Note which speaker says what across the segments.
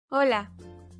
Speaker 1: Hola,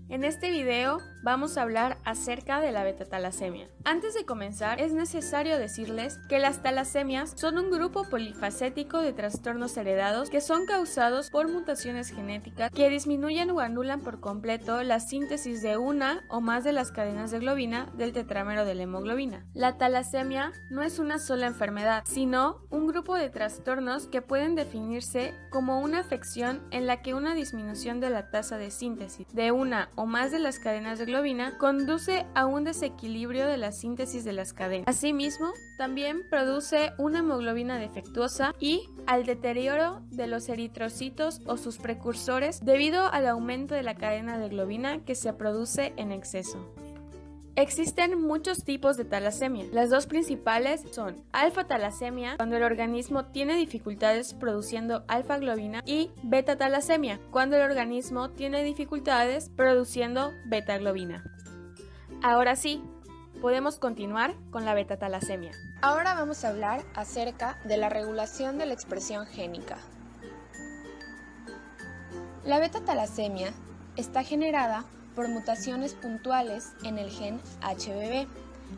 Speaker 1: en este video vamos a hablar acerca de la beta-talasemia. Antes de comenzar, es necesario decirles que las talasemias son un grupo polifacético de trastornos heredados que son causados por mutaciones genéticas que disminuyen o anulan por completo la síntesis de una o más de las cadenas de globina del tetrámero de la hemoglobina. La talasemia no es una sola enfermedad, sino un grupo de trastornos que pueden definirse como una afección en la que una disminución de la tasa de síntesis de una o más de las cadenas de globina conduce a un desequilibrio de la síntesis de las cadenas. Asimismo, también produce una hemoglobina defectuosa y al deterioro de los eritrocitos o sus precursores debido al aumento de la cadena de globina que se produce en exceso. Existen muchos tipos de talasemia. Las dos principales son alfa-talasemia, cuando el organismo tiene dificultades produciendo alfa-globina, y beta-talasemia, cuando el organismo tiene dificultades produciendo beta-globina. Ahora sí, podemos continuar con la beta-talasemia.
Speaker 2: Ahora vamos a hablar acerca de la regulación de la expresión génica. La beta-talasemia está generada por mutaciones puntuales en el gen HBB.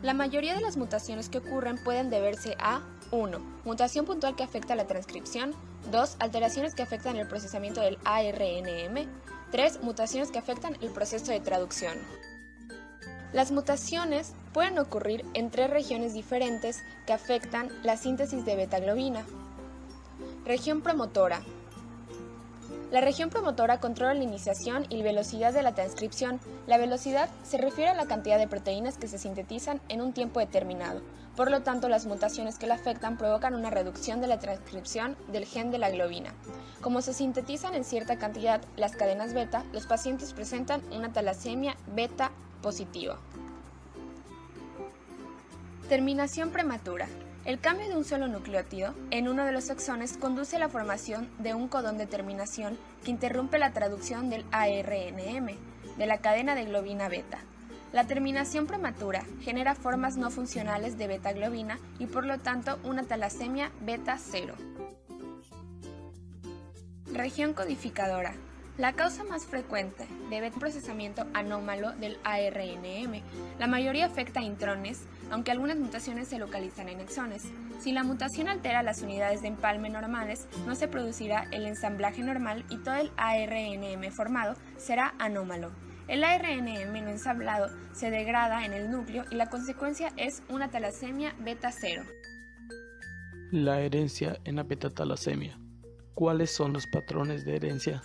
Speaker 2: La mayoría de las mutaciones que ocurren pueden deberse a 1. Mutación puntual que afecta la transcripción. 2. Alteraciones que afectan el procesamiento del ARNM. 3. Mutaciones que afectan el proceso de traducción. Las mutaciones pueden ocurrir en 3 regiones diferentes que afectan la síntesis de beta-globina. Región promotora. La región promotora controla la iniciación y la velocidad de la transcripción. La velocidad se refiere a la cantidad de proteínas que se sintetizan en un tiempo determinado. Por lo tanto, las mutaciones que la afectan provocan una reducción de la transcripción del gen de la globina. Como se sintetizan en cierta cantidad las cadenas beta, los pacientes presentan una talasemia beta positiva. Terminación prematura. El cambio de un solo nucleótido en uno de los exones conduce a la formación de un codón de terminación que interrumpe la traducción del ARNM, de la cadena de globina beta. La terminación prematura genera formas no funcionales de beta-globina y por lo tanto una talasemia beta 0. Región codificadora. La causa más frecuente de procesamiento anómalo del ARNM. La mayoría afecta a intrones, aunque algunas mutaciones se localizan en exones. Si la mutación altera las unidades de empalme normales, no se producirá el ensamblaje normal y todo el ARNM formado será anómalo. El ARNM no ensamblado se degrada en el núcleo y la consecuencia es una talasemia beta 0.
Speaker 3: La herencia en la beta-talasemia. ¿Cuáles son los patrones de herencia?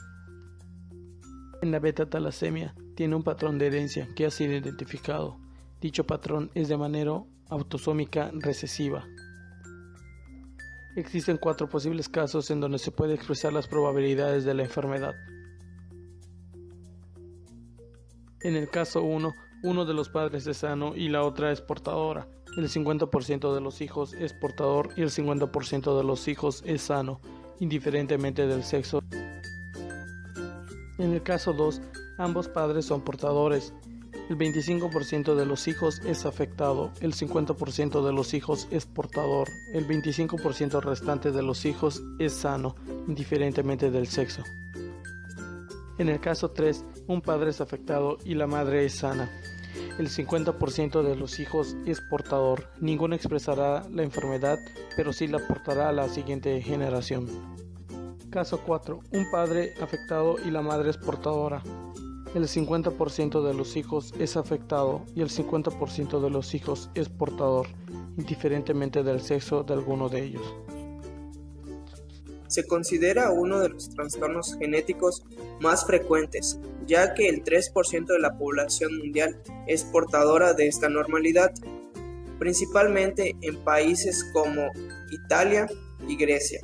Speaker 3: En la beta-talasemia tiene un patrón de herencia que ha sido identificado. Dicho patrón es de manera autosómica recesiva. Existen 4 posibles casos en donde se puede expresar las probabilidades de la enfermedad. En el caso 1, uno de los padres es sano y la otra es portadora. El 50% de los hijos es portador y el 50% de los hijos es sano, indiferentemente del sexo. En el caso 2, ambos padres son portadores. El 25% de los hijos es afectado, el 50% de los hijos es portador, el 25% restante de los hijos es sano, indiferentemente del sexo. En el caso 3, un padre es afectado y la madre es sana. El 50% de los hijos es portador, ninguno expresará la enfermedad, pero sí la portará a la siguiente generación. Caso 4. Un padre afectado y la madre es portadora. El 50% de los hijos es afectado y el 50% de los hijos es portador, indiferentemente del sexo de alguno de ellos.
Speaker 4: Se considera uno de los trastornos genéticos más frecuentes, ya que el 3% de la población mundial es portadora de esta normalidad, principalmente en países como Italia y Grecia.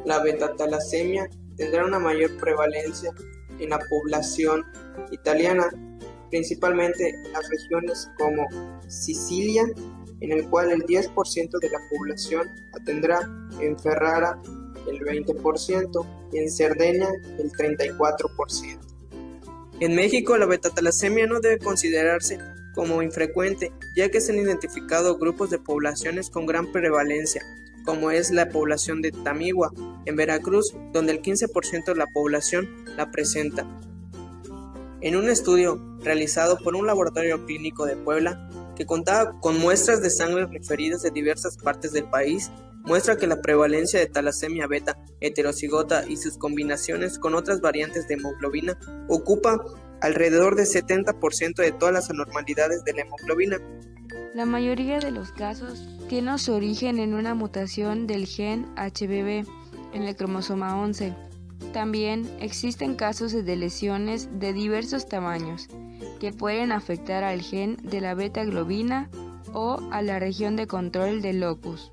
Speaker 4: La beta-talasemia tendrá una mayor prevalencia en la población italiana, principalmente en las regiones como Sicilia, en el cual el 10% de la población la tendrá, en Ferrara el 20% y en Cerdeña el 34%. En México, la beta-talasemia no debe considerarse como infrecuente, ya que se han identificado grupos de poblaciones con gran prevalencia, como es la población de Tamigua, en Veracruz, donde el 15% de la población la presenta. En un estudio realizado por un laboratorio clínico de Puebla, que contaba con muestras de sangre referidas de diversas partes del país, muestra que la prevalencia de talasemia beta heterocigota y sus combinaciones con otras variantes de hemoglobina ocupa alrededor del 70% de todas las anormalidades de la hemoglobina.
Speaker 5: La mayoría de los casos tienen su origen en una mutación del gen HBB en el cromosoma 11. También existen casos de lesiones de diversos tamaños que pueden afectar al gen de la beta-globina o a la región de control del locus.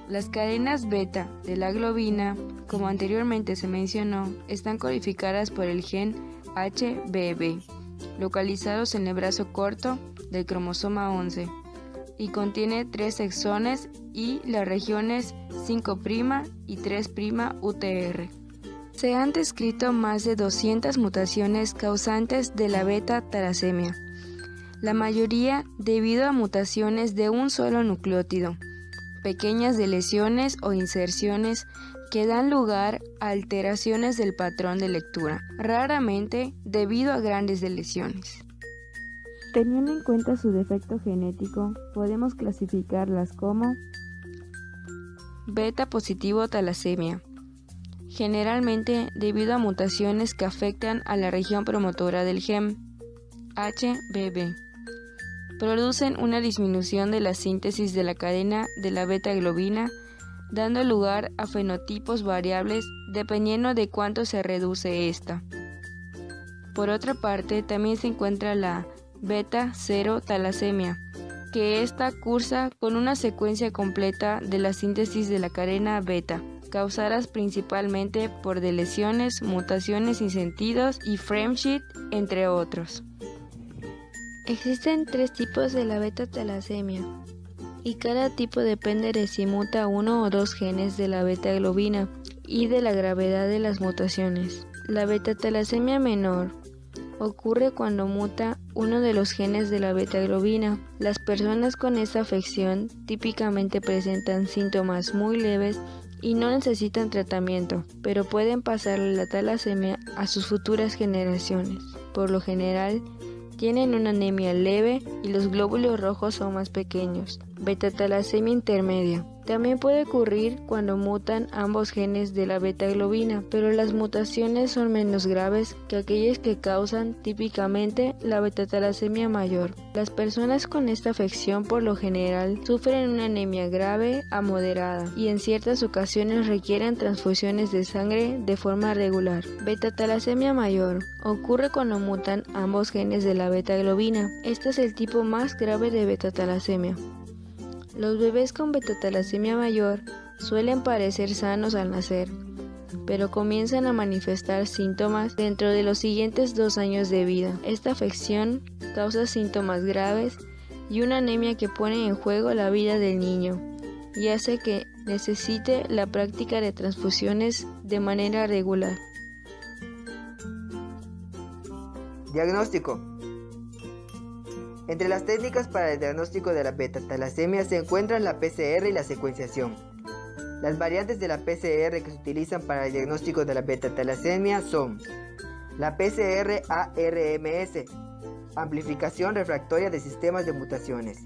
Speaker 5: Las cadenas beta de la globina, como anteriormente se mencionó, están codificadas por el gen HBB, localizados en el brazo corto del cromosoma 11, y contiene 3 exones y las regiones 5' y 3' UTR. Se han descrito más de 200 mutaciones causantes de la beta-talasemia, la mayoría debido a mutaciones de un solo nucleótido, pequeñas deleciones o inserciones que dan lugar a alteraciones del patrón de lectura, raramente debido a grandes deleciones. Teniendo en cuenta su defecto genético, podemos clasificarlas como beta positivo talasemia, generalmente debido a mutaciones que afectan a la región promotora del gen HBB. Producen una disminución de la síntesis de la cadena de la beta-globina, dando lugar a fenotipos variables dependiendo de cuánto se reduce esta. Por otra parte, también se encuentra la beta-0 talasemia, que esta cursa con una secuencia completa de la síntesis de la cadena beta, causadas principalmente por deleciones, mutaciones sin sentidos y frameshift, entre otros. Existen 3 tipos de la beta-talasemia, y cada tipo depende de si muta 1 o 2 genes de la beta-globina y de la gravedad de las mutaciones. La beta-talasemia menor ocurre cuando muta uno de los genes de la beta-globina. Las personas con esta afección típicamente presentan síntomas muy leves y no necesitan tratamiento, pero pueden pasarle la talasemia a sus futuras generaciones. Por lo general, tienen una anemia leve y los glóbulos rojos son más pequeños. Beta-talasemia intermedia. También puede ocurrir cuando mutan ambos genes de la beta-globina, pero las mutaciones son menos graves que aquellas que causan típicamente la beta-talasemia mayor. Las personas con esta afección por lo general sufren una anemia grave a moderada y en ciertas ocasiones requieren transfusiones de sangre de forma regular. Beta-talasemia mayor ocurre cuando mutan ambos genes de la beta-globina. Este es el tipo más grave de beta-talasemia. Los bebés con beta-talasemia mayor suelen parecer sanos al nacer, pero comienzan a manifestar síntomas dentro de los siguientes 2 años de vida. Esta afección causa síntomas graves y una anemia que pone en juego la vida del niño y hace que necesite la práctica de transfusiones de manera regular.
Speaker 6: Diagnóstico. Entre las técnicas para el diagnóstico de la beta-talasemia se encuentran la PCR y la secuenciación. Las variantes de la PCR que se utilizan para el diagnóstico de la beta-talasemia son la PCR-ARMS, amplificación refractoria de sistemas de mutaciones,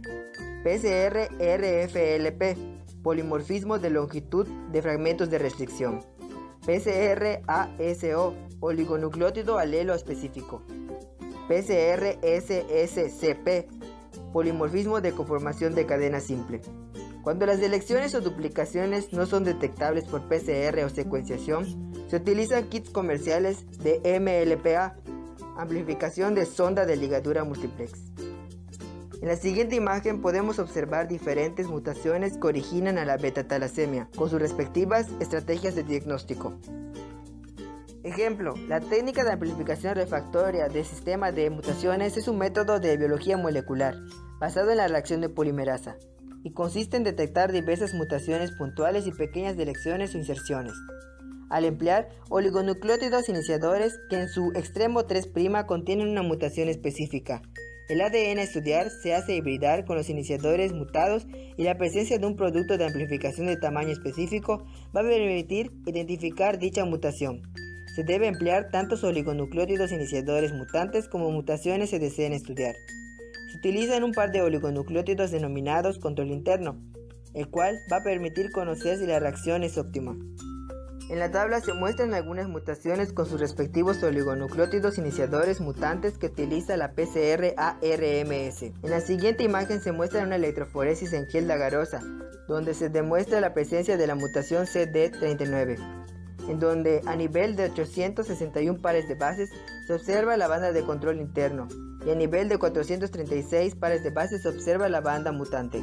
Speaker 6: PCR-RFLP, polimorfismo de longitud de fragmentos de restricción, PCR-ASO, oligonucleótido alelo específico, PCR-SSCP, polimorfismo de conformación de cadena simple. Cuando las delecciones o duplicaciones no son detectables por PCR o secuenciación, se utilizan kits comerciales de MLPA, amplificación de sonda de ligadura multiplex. En la siguiente imagen podemos observar diferentes mutaciones que originan a la beta-talasemia, con sus respectivas estrategias de diagnóstico. Ejemplo, la técnica de amplificación refractoria de sistema de mutaciones es un método de biología molecular basado en la reacción de polimerasa y consiste en detectar diversas mutaciones puntuales y pequeñas delecciones o inserciones, al emplear oligonucleótidos iniciadores que en su extremo 3' contienen una mutación específica. El ADN a estudiar se hace hibridar con los iniciadores mutados y la presencia de un producto de amplificación de tamaño específico va a permitir identificar dicha mutación. Se debe emplear tantos oligonucleótidos iniciadores mutantes como mutaciones se deseen estudiar. Se utilizan un par de oligonucleótidos denominados control interno, el cual va a permitir conocer si la reacción es óptima. En la tabla se muestran algunas mutaciones con sus respectivos oligonucleótidos iniciadores mutantes que utiliza la PCR-ARMS. En la siguiente imagen se muestra una electroforesis en gel de agarosa, donde se demuestra la presencia de la mutación CD39, en donde a nivel de 861 pares de bases se observa la banda de control interno y a nivel de 436 pares de bases se observa la banda mutante.